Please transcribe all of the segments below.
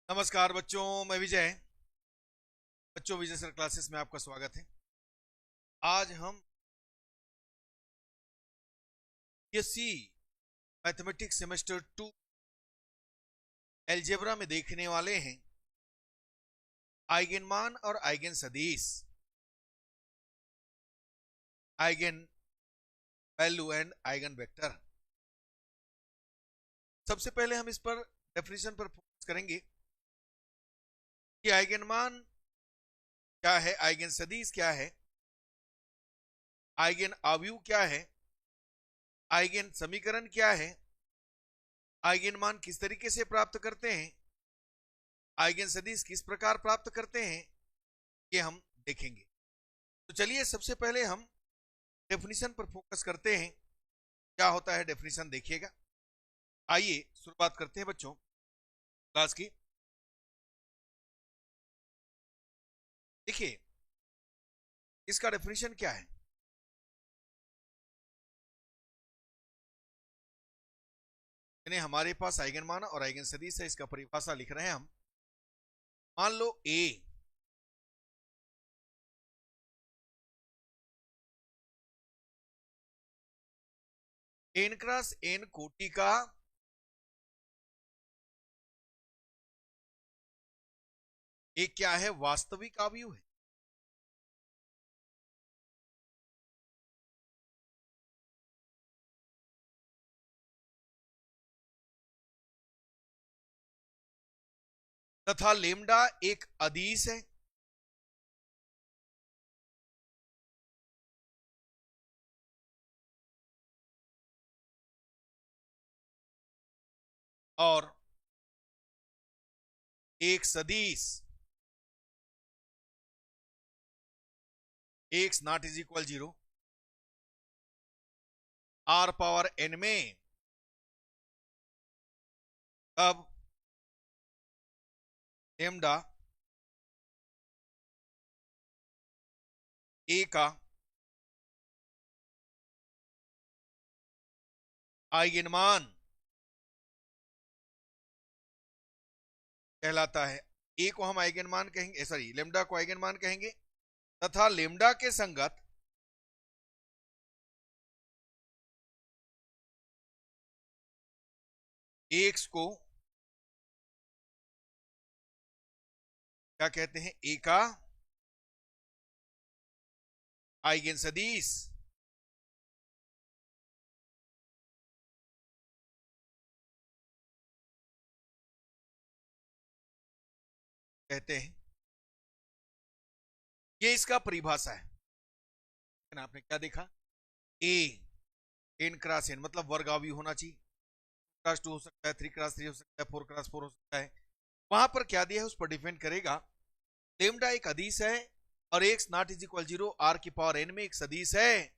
नमस्कार बच्चों, मैं विजय। बच्चों, विजय सर क्लासेस में आपका स्वागत है। आज हम बीएससी मैथमेटिक्स सेमेस्टर 2 एलजेब्रा में देखने वाले हैं आइगन मान और आइगन सदिश, eigen value and eigen vector. सबसे पहले हम इस पर डेफिनेशन पर फोकस करेंगे कि आइगन मान क्या है, आइगन सदिश क्या है, आइगन अवयव क्या है, आइगन समीकरण क्या है, आइगन मान किस तरीके से प्राप्त करते हैं, आइगन सदिश किस प्रकार प्राप्त करते हैं, ये हम देखेंगे। तो चलिए सबसे पहले हम डेफिनेशन पर फोकस करते हैं। क्या होता है डेफिनेशन, देखिएगा। आइए शुरुआत करते हैं बच्चों क्लास की। देखिए इसका डेफिनेशन क्या है। यानी हमारे पास आइगन मान और आइगन सदिश है, इसका परिभाषा लिख रहे हैं हम। मान लो ए एन क्रॉस एन कोटि का एक क्या है, वास्तविक अवयव है। तथा लेमडा एक अदिश है। और एक सदिश x naught is equal 0 r power N में अब लेमडा ए का आइगन मान कहलाता है। ए को हम आइगन मान कहेंगे, सॉरी लेमडा को आइगन मान कहेंगे, तथा लेमडा के संगत एक्स को क्या कहते हैं, ए का आइगन सदिश कहते हैं। ये इसका परिभाषा है। आपने क्या देखा, ए एन क्रॉस एन मतलब वर्ग अवयव होना चाहिए। क्रॉस 2 हो सकता है, 3 क्रॉस 3 हो सकता है, 4 क्रॉस 4 हो सकता है। वहां पर क्या दिया है उस पर डिपेंड करेगा। लेमडा एक अदिश है और X naught is equal 0 R की पावर एन में एक सदिश है।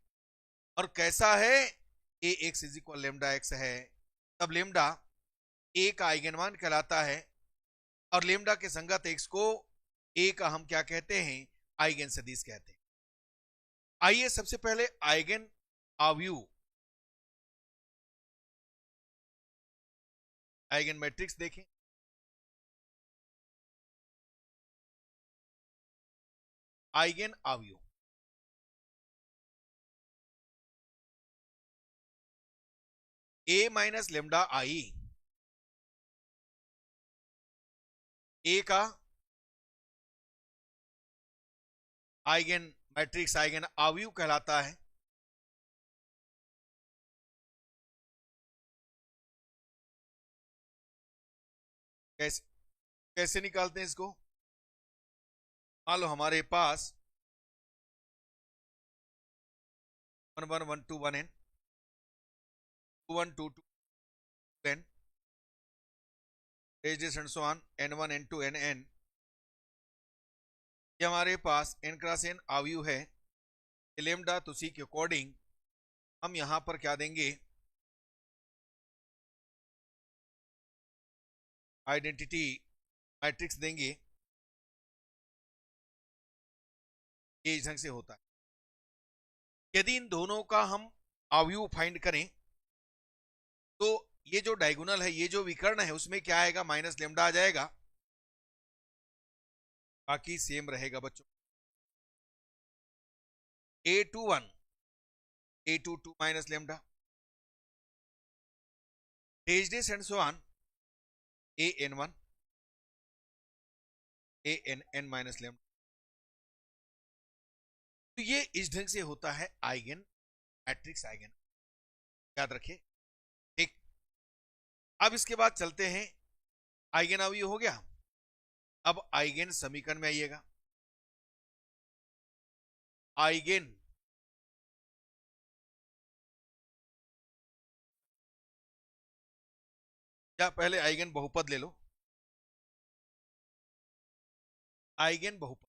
और कैसा है, A X is equal lambda X है। तब लेमडा ए का आइगन मान कहलाता है और लेमडा के संगत एक्स को ए का हम क्या कहते हैं, आइगन सदिश कहते हैं। आइए सबसे पहले आइगन अवयव, आइगन मैट्रिक्स देखें। आइगन अवयव ए माइनस लेमडा आई, ए का आइगन मैट्रिक्स आइगन अवयव कहलाता है। कैसे कैसे निकालते हैं इसको। मान लो हमारे पास 1 1 1 2 1 n 2 1 2 2 n and so on n1 n2 nn। ये हमारे पास n क्रॉस n अवयव है। लेमडा तो उसी के अकॉर्डिंग हम यहां पर क्या देंगे, आइडेंटिटी मैट्रिक्स देंगे। ये इस ढंग से होता है। यदि इन दोनों का हम अवयव फाइंड करें तो ये जो डायगोनल है, ये जो विकर्ण है, उसमें क्या आएगा, माइनस लेमडा आ जाएगा। बाकी सेम रहेगा बच्चों। A21 A22 minus lambda dash dash and so on AN1 ANN minus lambda। तो ये इस ढंग से होता है आइगन मैट्रिक्स आइगन, याद रखिए। ठीक, अब इसके बाद चलते हैं, आइगन अवयव हो गया, अब आइगन समीकरण में आइएगा। आइगन या पहले आइगन बहुपद ले लो। आइगन बहुपद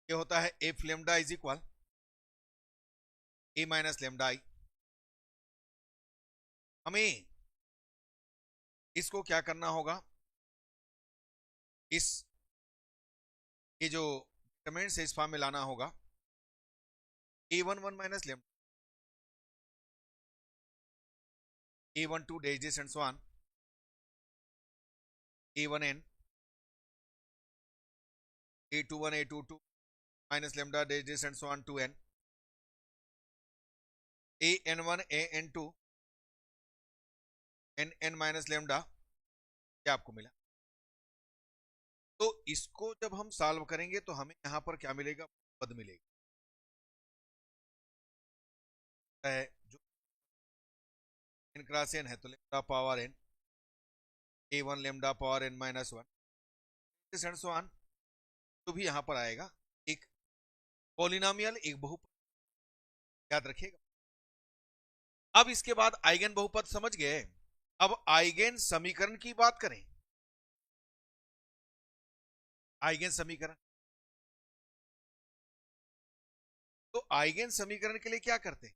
ये होता है F lambda is equal A minus lambda आई। हमें इसको क्या करना होगा, इस ये जो डिटरमिनेंट है इस फॉर्म में लाना होगा। A11 minus lambda A12 dash dash and so on A1n A21 A22 minus lambda dash dash and so on to n an1 an2 nn minus lambda, क्या आपको मिला। तो इसको जब हम सॉल्व करेंगे तो हमें यहां पर क्या मिलेगा, पद मिलेगा जो n क्रॉस n है तो lambda power n a1 lambda power n minus 1 and so on, तो भी यहां पर आएगा एक पॉलिनोमियल, एक बहुपद, याद रखिएगा। अब इसके बाद आइगन बहुपद समझ गए, अब आइगन समीकरण की बात करें। आइगन समीकरण, तो आइगन समीकरण के लिए क्या करते हैं,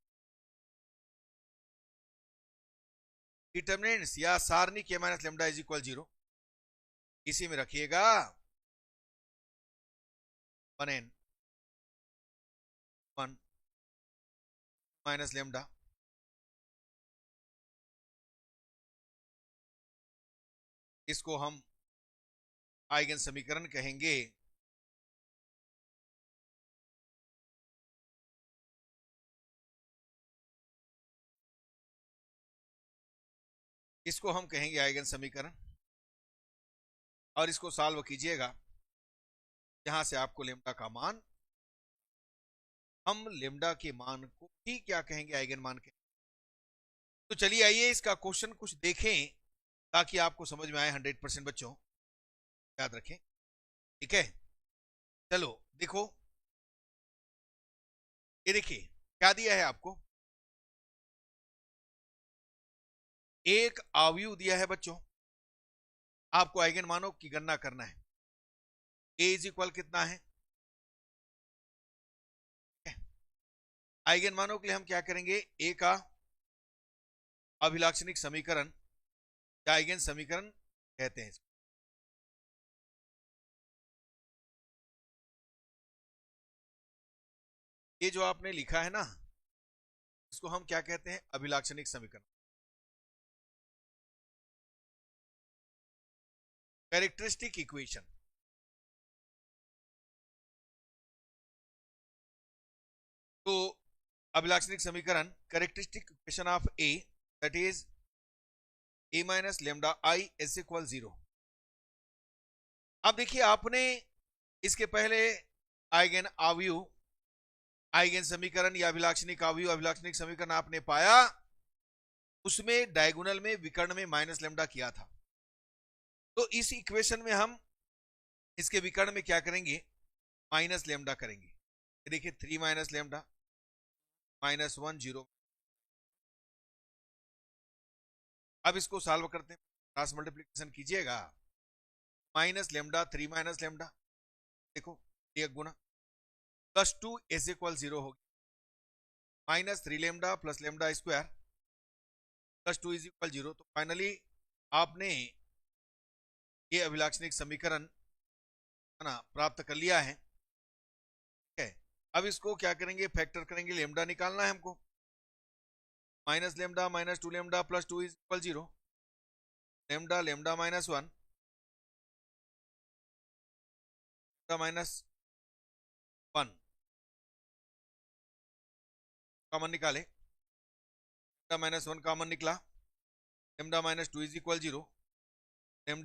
डिटरमिनेंट्स या सारणी के माइनस लेमडा इज इक्वल 0, इसी में रखिएगा 1n 1 माइनस लेमडा, इसको हम आइगन समीकरण कहेंगे। इसको हम कहेंगे आइगन समीकरण, और इसको सॉल्व कीजिएगा, यहां से आपको लेमडा का मान, हम लेमडा के मान को ही क्या कहेंगे, आइगन मान के। तो चलिए आइए इसका क्वेश्चन कुछ देखें ताकि आपको समझ में आए 100% बच्चों, याद रखें, ठीक है। चलो देखो, ये देखिए क्या दिया है आपको, एक अवयव दिया है बच्चों, आपको आइगन मानों की गणना करना है। ए इज इक्वल कितना है, आइगन मानों के लिए हम क्या करेंगे, ए का अभिलाक्षणिक समीकरण या आइगन समीकरण कहते हैं। ये जो आपने लिखा है ना, इसको हम क्या कहते हैं, अभिलाक्षणिक समीकरण, कैरेक्टरिस्टिक इक्वेशन। तो अभिलाक्षणिक समीकरण, characteristic equation of A, that is a minus lambda I is equal 0। अब देखिए आपने इसके पहले आइगन अवयव, आइगन समीकरण या अभिलाक्षणिक अवयव, अभिलाक्षणिक समीकरण आपने पाया, उसमें डायगोनल में विकर्ण में माइनस लेमडा किया था। तो इस इक्वेशन में हम इसके विकर्ण में क्या करेंगे, माइनस लेमडा करेंगे। देखिए 3 माइनस लेमडा माइनस 1 0। अब इसको सॉल्व करते हैं, क्रॉस मल्टीप्लिकेशन कीजिएगा, माइनस लेमडा 3 माइनस लेमडा, देखो एक गुना प्लस 2 इज इक्वल 0 होगी, minus 3 lambda plus lambda square plus 2 is equal 0। तो फाइनली आपने ये अभिलाक्षणिक समीकरण है ना प्राप्त कर लिया है, ठीक है। अब इसको क्या करेंगे, फैक्टर करेंगे, लेमडा निकालना है हमको, minus lambda minus 2 lambda plus 2 is equal 0, lambda lambda minus 1 -1 common निकाले, -1 कॉमन निकला, -2 इज इक्वल 0,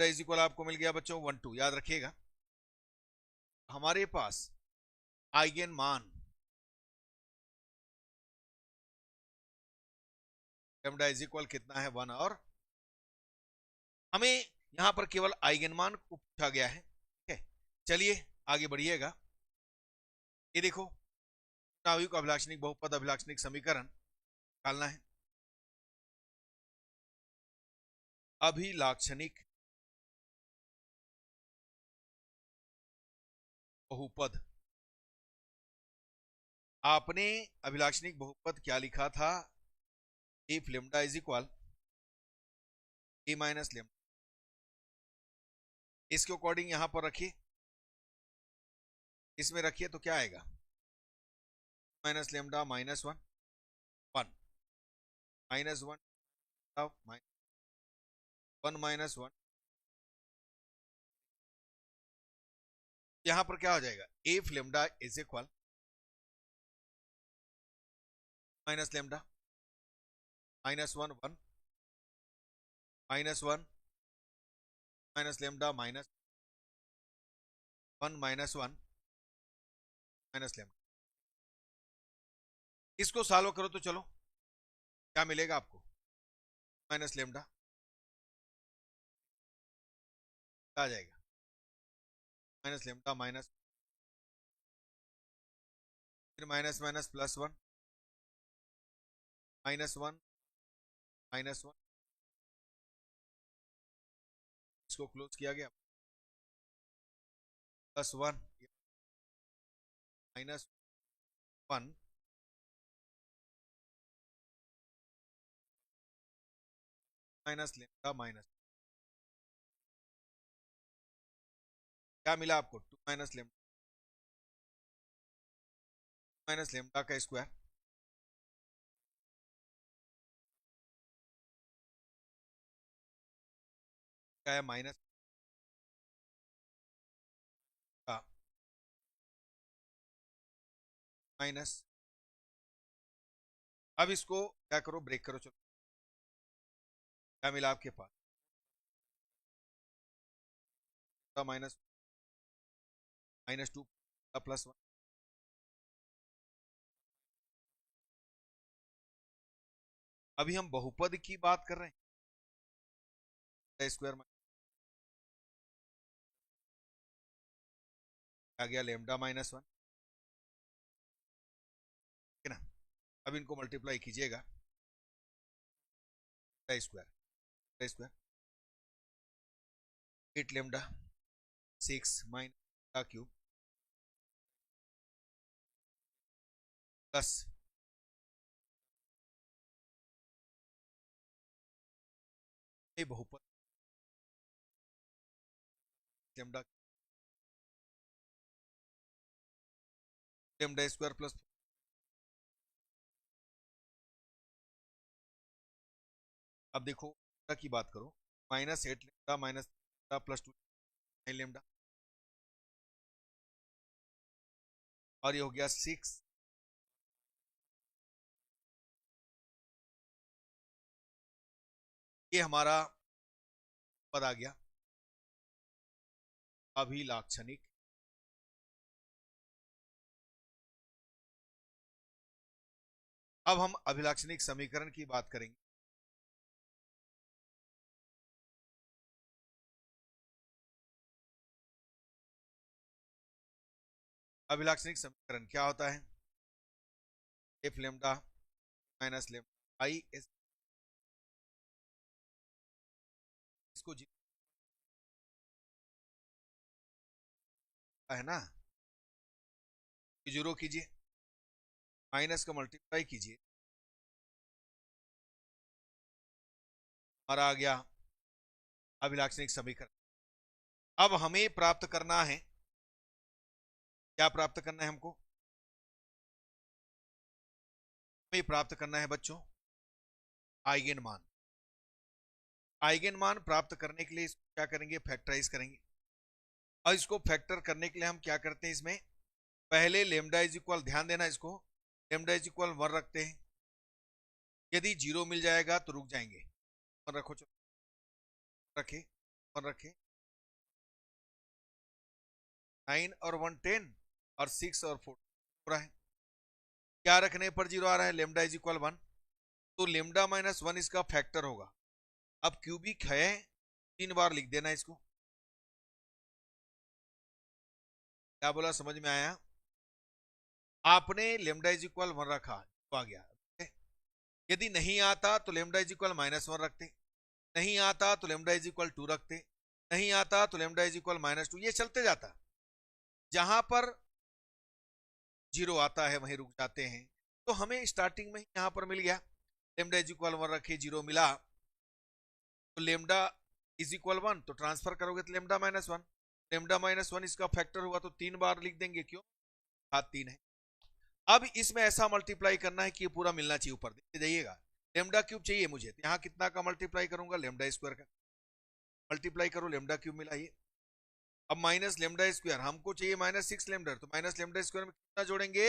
इज इक्वल आपको मिल गया बच्चों 1 2। याद रखिएगा हमारे पास आइगन मान इज इक्वल कितना है 1, और हमें यहां पर केवल आइगन मान को पूछा गया है। ठीक है, चलिए आगे बढ़िएगा। ये देखो नाभिक अभिलाक्षणिक बहुपद अभिलाक्षणिक समीकरण निकालना है। अभिलाक्षणिक बहुपद, आपने अभिलाक्षणिक बहुपद क्या लिखा था? If lambda is equal A minus lambda, इसके अकॉर्डिंग यहां पर रखिए, इसमें रखिए तो क्या आएगा? माइनस लेमडा -1 1 -1 1 -1, यहां पर क्या हो जाएगा? If lambda is equal minus lambda -1 1 -1 minus lambda -1 -1 minus lambda. इसको सॉल्व करो तो चलो क्या मिलेगा आपको? माइनस लेमडा आ जाएगा, माइनस लेमडा माइनस, फिर माइनस माइनस +1 -1 -1, इसको क्लोज किया गया, +1 -1 माइनस लेमडा माइनस, क्या मिला आपको? 2 माइनस लेमडा का स्क्वायर, क्या है? माइनस का माइनस। अब इसको क्या करो? ब्रेक करो। चलो क्या मिला आपके पास? माइनस -2 +1, अभी हम बहुपद की बात कर रहे हैं। स्क्वायर आ गया लेमडा -1, ठीक है ना? अब इनको मल्टीप्लाई कीजिएगा, square square 8 lambda 6 minus cube plus बहुपद लेमडा लेमडा स्क्वायर प्लस, अब देखो की बात करो, -8 लेमडा माइनस +2 9 लेमडा, और ये हो गया 6, ये हमारा पद आ गया अभिलाक्षणिक। अब हम अभिलाक्षणिक समीकरण की बात करेंगे। अभिलाक्षणिक समीकरण क्या होता है? If lambda minus lambda I S, इसको है ना, जीरो कीजिए, माइनस का मल्टीप्लाई कीजिए, हमारा आ गया अभिलाक्षणिक समीकरण। अब हमें प्राप्त करना है, क्या प्राप्त करना है हमको? हमें प्राप्त करना है बच्चों आइगन मान। आइगन मान प्राप्त करने के लिए इसको क्या करेंगे? फैक्टराइज करेंगे। और इसको फैक्टर करने के लिए हम क्या करते हैं, इसमें पहले लेमडा इज इक्वल, ध्यान देना इसको, लेमडा इज इक्वल 1 रखते हैं। यदि 0 मिल जाएगा तो रुक जाएंगे। 1 रखो, चलो रखे, 1 रखे, 9 और 1 10 और 6 और 4 हो रहा है। क्या रखने पर 0 आ रहा है, लेमडा इज इक्वल 1, तो लेमडा माइनस 1 इसका फैक्टर होगा। अब क्यूबिक है, 3 बार लिख देना इसको। क्या बोला, समझ में आया? आपने लेमडा इज इक्वल 1 रखा तो आ गया। यदि नहीं आता तो लेमडा इज इक्वल -1 रखते, नहीं आता तो लेमडा इज इक्वल 2 रखते, नहीं आता तो लेमडा इज इक्वल -2, ये चलते जाता। जहां पर 0 आता है वहीं रुक जाते हैं। तो हमें स्टार्टिंग में यहां पर मिल गया, लेमडा इज इक्वल 1 रखे, 0 मिला, तो लेमडा इज इक्वल 1, तो ट्रांसफर करोगे तो लेमडा -1, लेमडा -1 इसका फैक्टर हुआ तो 3 बार लिख देंगे, क्यों, हाथ 3 है। अब इसमें ऐसा मल्टीप्लाई करना है कि ये पूरा मिलना चाहिए, ऊपर देखते जाइएगा। लेमडा क्यूब चाहिए मुझे, तो यहाँ कितना का मल्टीप्लाई करूंगा, लेमडा स्क्वायर का मल्टीप्लाई करो, लेमडा क्यूब मिला ये। अब माइनस लेमडा स्क्वायर, हमको चाहिए -6 लेमडा, तो माइनस लेमडा स्क्वायर में कितना जोड़ेंगे,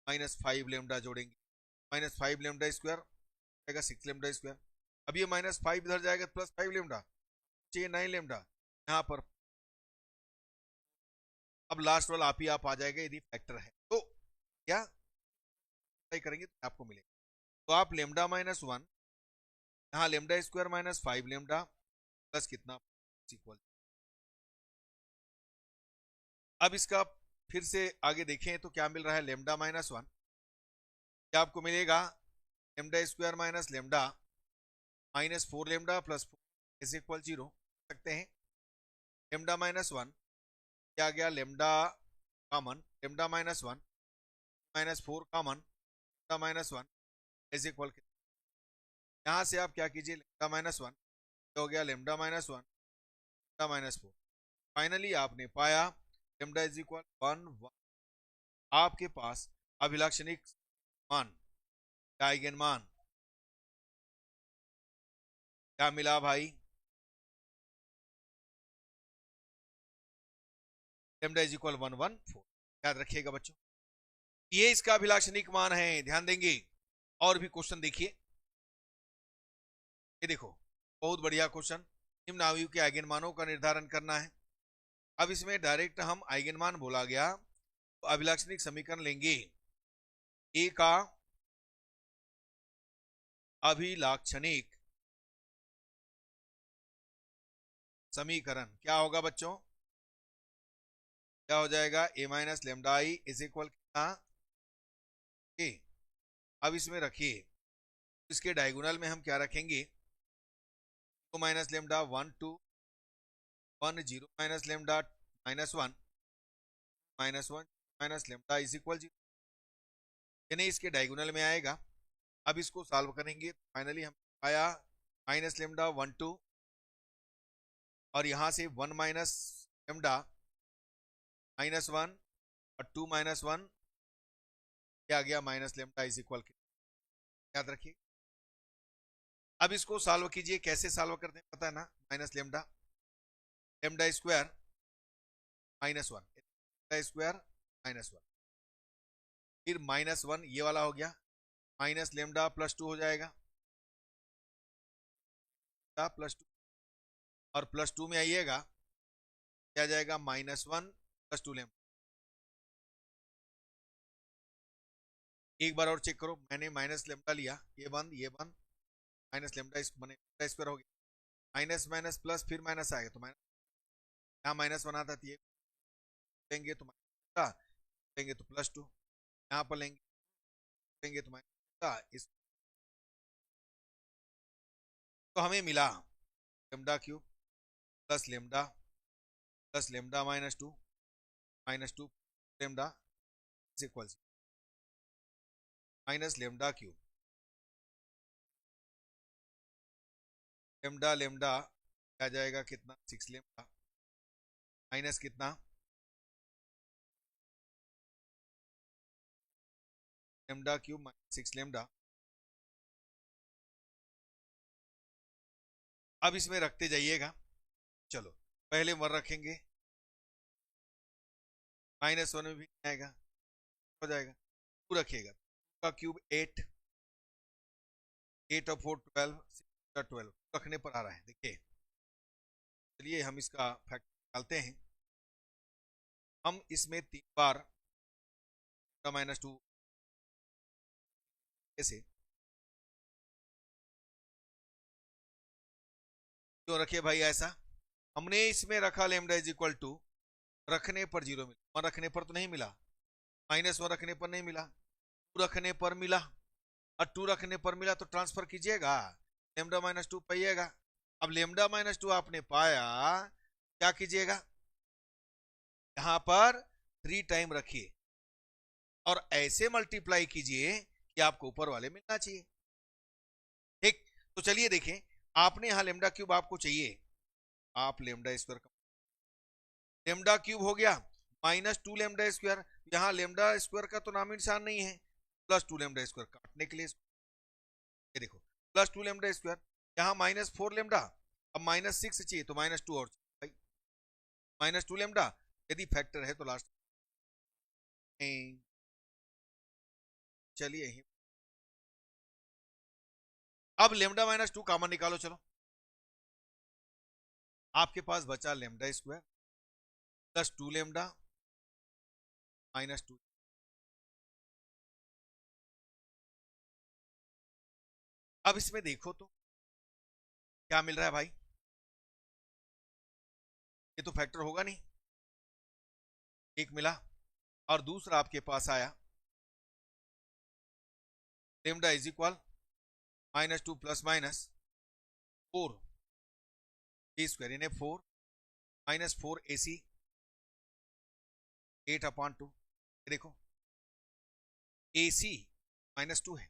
-5 लेमडा जोड़ेंगे, -5 लेमडा स्क्वायर जाएगा 6 लेमडा स्क्वायर। अब ये -5 इधर जाएगा, +5 लेमडा, चाहिए 9 लेमडा यहाँ पर। अब लास्ट वाला आप ही आप आ जाएगा यदि फैक्टर है तो, क्या करेंगे तो आपको मिलेगा। तो आप लेमडा -1, यहाँ लेमडा स्क्वायर -5 लेमडा प्लस कितना, इक्वल। अब इसका फिर से आगे देखें तो क्या मिल रहा है, लेमडा -1, क्या आपको मिलेगा, lambda square minus lambda -4 lambda plus 4 is equal 0 सकते हैं। लेमडा -1 क्या गया, lambda common, lambda -1 -4 common, lambda -1 is equal, यहां से आप क्या कीजिए, लेमडा -1 हो गया, लेमडा -1 लेमडा -4, फाइनली आपने पाया लेमडा इज इक्वल 1 आपके पास अभिलाक्षणिक मान, आइगन मान क्या मिला भाई, लेमडा इज इक्वल 114। याद रखिएगा बच्चों, ये इसका अभिलाक्षणिक मान है, ध्यान देंगे। और भी क्वेश्चन देखिए, ये देखो बहुत बढ़िया क्वेश्चन, निम्न आयु के आइगन मानों का निर्धारण करना है। अब इसमें डायरेक्ट हम आइगन मान बोला गया तो अभिलाक्षणिक समीकरण लेंगे, ए का अभिलाक्षणिक समीकरण क्या होगा बच्चों, क्या हो जाएगा, A minus lambda I is equal कितना, ए। अब इसमें रखिए, इसके डायगोनल में हम क्या रखेंगे, 2 minus lambda 1 2 1 0 minus lambda -1 -1 minus lambda is equal 0, यानी इसके डायगोनल में आएगा। अब इसको सॉल्व करेंगे, फाइनली हम आया माइनस लेमडा 1 2 और यहां से 1 माइनस लेमडा -1 और 2 -1 क्या आ गया, माइनस लेमडा इज इक्वल, याद रखिए। अब इसको सॉल्व कीजिए, कैसे सॉल्व करते हैं पता है ना, minus lambda, lambda square -1, lambda square -1, फिर -1 ये वाला हो गया, माइनस लेमडा +2 हो जाएगा, +2 और +2 में आइएगा क्या जाएगा, -1 +2 लेमडा। एक बार और चेक करो, मैंने माइनस लेमडा लिया, ये बंद ये बंद, माइनस लेमडा स्क्वायर हो गया, माइनस माइनस प्लस फिर माइनस आएगा, तो माइनस, यहाँ -1 आता था, ये लेंगे तो माइनस, लेंगे तो +2, यहाँ पर लेंगे तो माइनस, तो हमें मिला lambda cube plus lambda -2 lambda is equal minus lambda cube, lambda lambda क्या जाएगा कितना, 6 लेमडा माइनस कितना, लेमडा क्यूब -6 लेमडा। अब इसमें रखते जाइएगा, चलो पहले 1 रखेंगे, -1 में भी नहीं आएगा, हो जाएगा 2 रखिएगा, 2 का क्यूब 8, 8 और 4 12, 6 12 रखने पर आ रहा है। देखिए चलिए हम इसका फैक्टर निकालते हैं। हम इसमें 3 बार -2 ऐसे क्यों रखे भाई ऐसा? हमने इसमें रखा लेमडा इज इक्वल टू, रखने पर 0 मिला, 1 रखने पर तो नहीं मिला, -1 रखने पर नहीं मिला, 2 रखने पर मिला, और 2 रखने पर मिला तो ट्रांसफर कीजिएगा, लेमडा -2 पाइएगा। अब लेमडा -2 आपने पाया, क्या कीजिएगा, यहां पर 3 टाइम रखिए और ऐसे मल्टीप्लाई कीजिए कि आपको ऊपर वाले मिलना चाहिए। ठीक, तो चलिए देखें, आपने यहां लेमडा क्यूब आपको चाहिए, आप लेमडा स्क्वायर का लेमडा क्यूब हो गया -2 लेमडा स्क्वायर, यहां लेमडा स्क्वायर का तो नाम निशान नहीं है, +2 लेमडा स्क्वायर काटने के लिए ये देखो +2 लेमडा स्क्वायर, यहां -4 लेमडा, अब -6 चाहिए तो -2 और भाई -2 लेमडा, यदि फैक्टर है तो लास्ट चलिए ही। अब लेमडा -2 कॉमन निकालो, चलो आपके पास बचा लेमडा स्क्वायर +2 लेमडा -2। अब इसमें देखो तो क्या मिल रहा है भाई, ये तो फैक्टर होगा नहीं, एक मिला और दूसरा आपके पास आया lambda is equal -2 + -4 A square यानी 4 -4 AC 8/2। देखो AC -2 है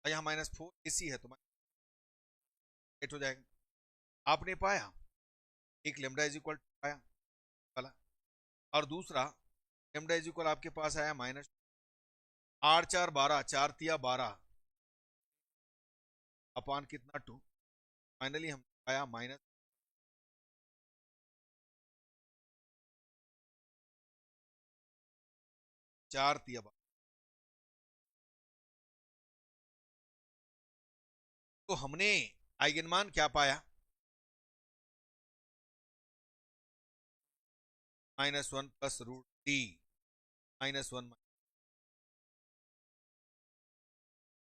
और यहाँ -4 AC है तो 8 हो जाएगा। आपने पाया एक लेमडा इज इक्वल पाया वाला, और दूसरा लेमडा इज इक्वल आपके पास आया -8 4 12, 4 तिया 12 अपान कितना 2, फाइनली हम आया -4 तिया 12। तो हमने आइगन मान क्या पाया, -1 + √d -1।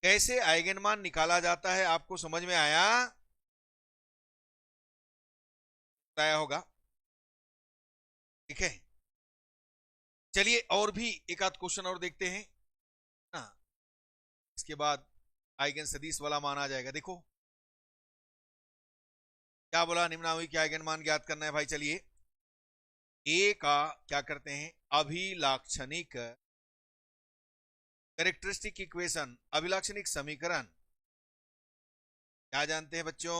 कैसे आइगन मान निकाला जाता है आपको समझ में आया, बताया होगा, ठीक है। चलिए और भी एक आध क्वेश्चन और देखते हैं ना, इसके बाद आइगन सदिश वाला मान आ जाएगा। देखो क्या बोला, निम्नानुसार क्या आइगन मान ज्ञात करना है भाई। चलिए ए का क्या करते हैं, अभिलाक्षणिक कैरेक्टरिस्टिक इक्वेशन, अभिलाक्षणिक समीकरण क्या जानते हैं बच्चों,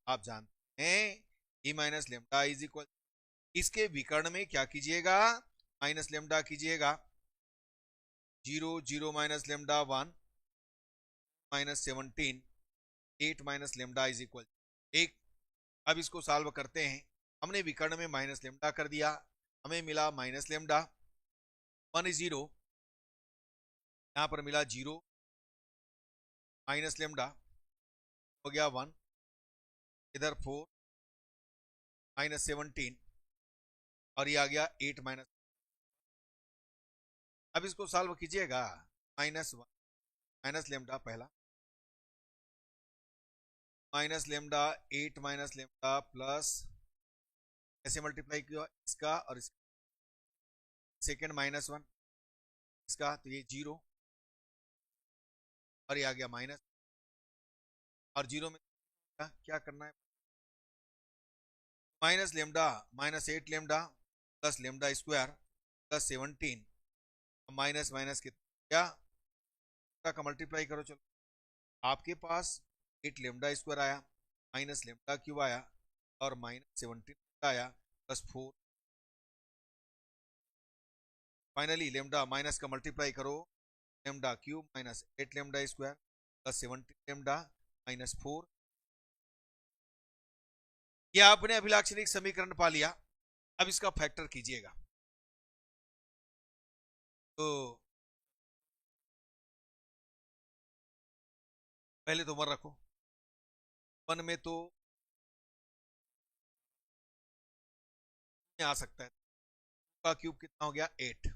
आप जानते हैं E minus lambda is equal, इसके विकर्ण में क्या कीजिएगा, माइनस लेमडा कीजिएगा, 0 0 minus lambda 1 -17 8 minus lambda is equal 1। अब इसको सॉल्व करते हैं, हमने विकर्ण में माइनस लेमडा कर दिया, हमें मिला माइनस लेमडा, 1 0, यहां पर मिला 0 माइनस लेमडा हो गया 1, इधर 4 -17 और ये आ गया 8 माइनस। अब इसको सॉल्व कीजिएगा, -1 माइनस लेमडा पहला, minus lambda 8 minus lambda plus, ऐसे मल्टीप्लाई किया इसका और इसका, सेकेंड -1 इसका, तो ये 0 और ये आ गया माइनस, और 0 में क्या करना है, minus lambda -8 lambda plus lambda square plus 17 minus minus कितना का मल्टीप्लाई करो, चलो आपके पास 8 लेमडा स्क्वायर आया, माइनस लेमडा क्यूब आया और -17 आया प्लस 4, फाइनली लेमडा माइनस का मल्टीप्लाई करो, lambda cube -8 lambda square plus 17 lambda -4। यह आपने अभिलाक्षणिक समीकरण पा लिया। अब इसका फैक्टर कीजिएगा, तो पहले तो 1 रखो, 1 में तो आ सकता है, 2 का क्यूब कितना हो गया 8,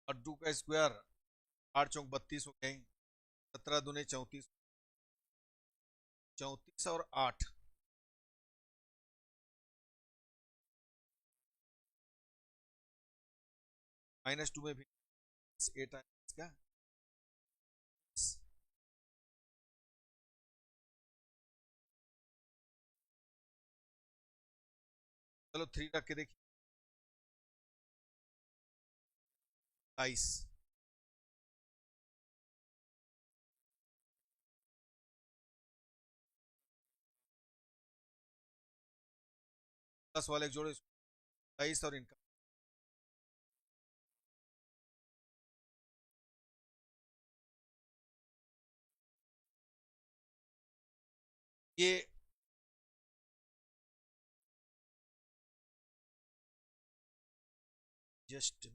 और 2 का स्क्वायर 8 चौक 32 हो गए, 17 दूने 34, 34 और 8, -2 में भी 8 आया इसका। चलो 3 रख के देखिए, 22, प्लस वाले जोड़ो, 22 और इनका ये जस्ट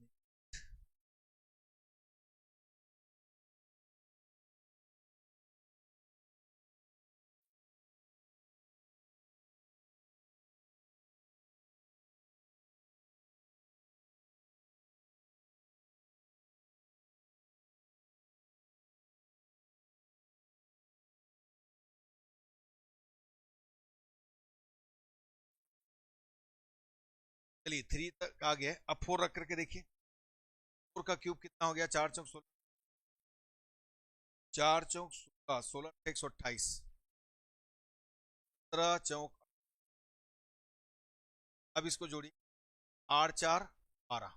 चलिए 3 तक आ गया, अब 4 रख करके देखिए, 4 का क्यूब कितना हो गया, 4 चौक 16, 4 चौक 16, 16 128, 17 चौक, अब इसको जोड़िए, 8 4 12,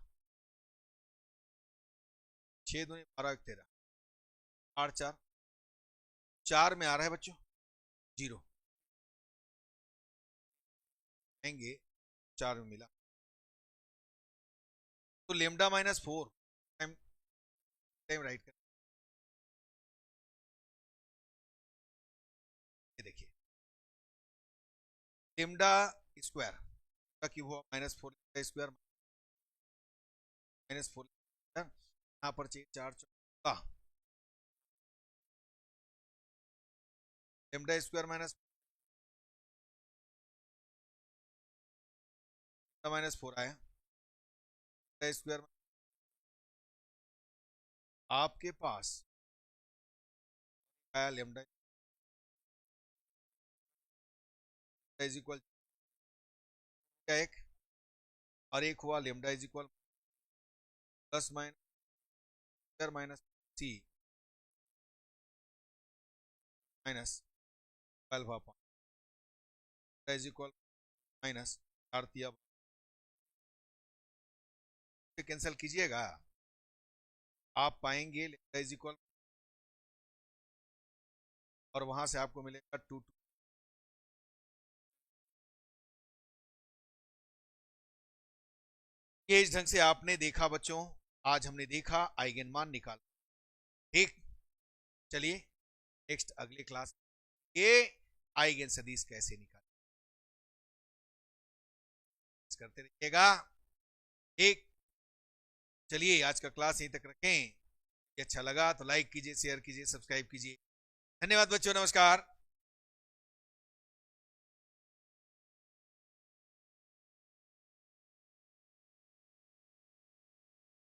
6 दूनी 12 13, 8 4, 4 में आ रहा है बच्चों 0, आएंगे 4 में मिला, तो लेमडा -4 टाइम टाइम राइट कर, ये देखिए लेमडा स्क्वायर का क्यूब हुआ -4 स्क्वायर, -4, यहाँ पर चाहिए 4 चौका, लेमडा स्क्वायर -4 आया, स्क्वायर आपके पास आया लेमडा इज इक्वल क्या, एक और एक हुआ lambda is equal plus minus c minus 12 upon is equal minus 4 दिया, कैंसिल कीजिएगा आप पाएंगे लेमडा इज इक्वल, और वहां से आपको मिलेगा 2 इस ढंग से आपने देखा बच्चों, आज हमने देखा आइगन मान निकाल, ठीक। चलिए नेक्स्ट अगली क्लास ये आइगन सदिश कैसे निकाल करते रहिएगा, ठीक। चलिए आज का क्लास यहीं तक रखें, अच्छा लगा तो लाइक कीजिए, शेयर कीजिए, सब्सक्राइब कीजिए, धन्यवाद बच्चों, नमस्कार।